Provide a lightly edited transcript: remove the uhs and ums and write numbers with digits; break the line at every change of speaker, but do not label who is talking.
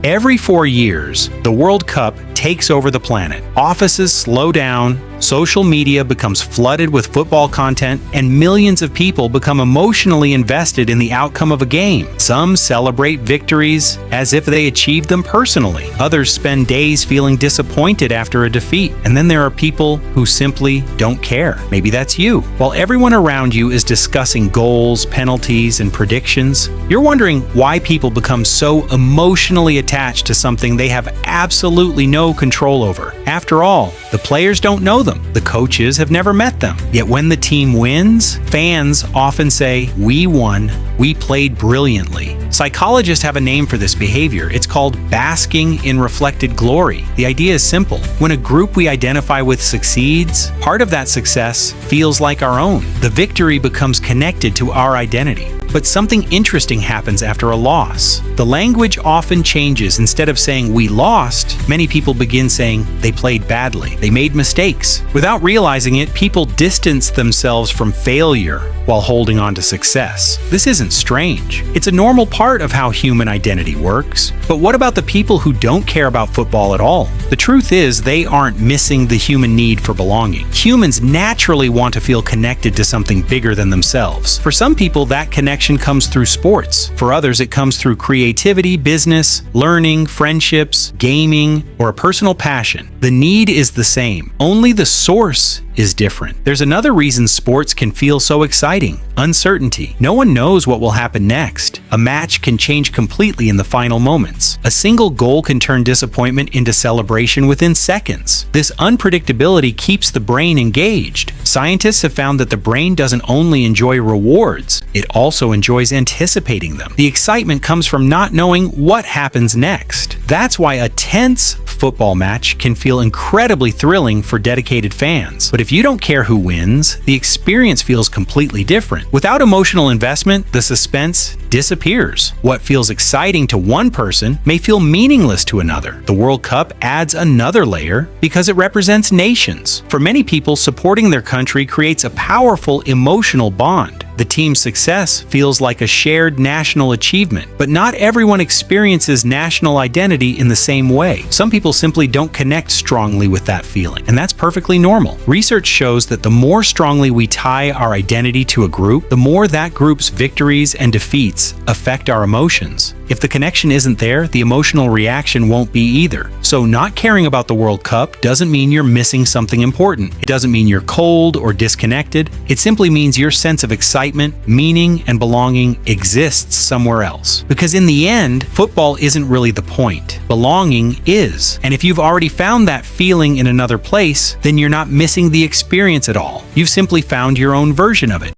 Every 4 years, the World Cup takes over the planet. Offices slow down, social media becomes flooded with football content, and millions of people become emotionally invested in the outcome of a game. Some celebrate victories as if they achieved them personally. Others spend days feeling disappointed after a defeat. And then there are people who simply don't care. Maybe that's you. While everyone around you is discussing goals, penalties, and predictions, you're wondering why people become so emotionally attached to something they have absolutely no control over. After all, the players don't know them. The coaches have never met them. Yet when the team wins, fans often say, "We won. We played brilliantly." Psychologists have a name for this behavior. It's called basking in reflected glory. The idea is simple. When a group we identify with succeeds, part of that success feels like our own. The victory becomes connected to our identity. But something interesting happens after a loss. The language often changes. Instead of saying "we lost," many people begin saying they played badly, they made mistakes. Without realizing it, people distance themselves from failure while holding on to success. This isn't strange. It's a normal part of how human identity works. But what about the people who don't care about football at all? The truth is, they aren't missing the human need for belonging. Humans naturally want to feel connected to something bigger than themselves. For some people, that connection comes through sports. For others, it comes through creativity, business, learning, friendships, gaming, or a personal passion. The need is the same. Only the source is different. There's another reason sports can feel so exciting: uncertainty. No one knows what will happen next. A match can change completely in the final moments. A single goal can turn disappointment into celebration within seconds. This unpredictability keeps the brain engaged. Scientists have found that the brain doesn't only enjoy rewards, it also enjoys anticipating them. The excitement comes from not knowing what happens next. That's why a tense football match can feel incredibly thrilling for dedicated fans. But if you don't care who wins, the experience feels completely different. Without emotional investment, the suspense disappears. What feels exciting to one person may feel meaningless to another. The World Cup adds another layer because it represents nations. For many people, supporting their country creates a powerful emotional bond. The team's success feels like a shared national achievement, but not everyone experiences national identity in the same way. Some people simply don't connect strongly with that feeling, and that's perfectly normal. Research shows that the more strongly we tie our identity to a group, the more that group's victories and defeats affect our emotions. If the connection isn't there, the emotional reaction won't be either. So not caring about the World Cup doesn't mean you're missing something important. It doesn't mean you're cold or disconnected. It simply means your sense of excitement, meaning, and belonging exists somewhere else. Because in the end, football isn't really the point. Belonging is. And if you've already found that feeling in another place, then you're not missing the experience at all. You've simply found your own version of it.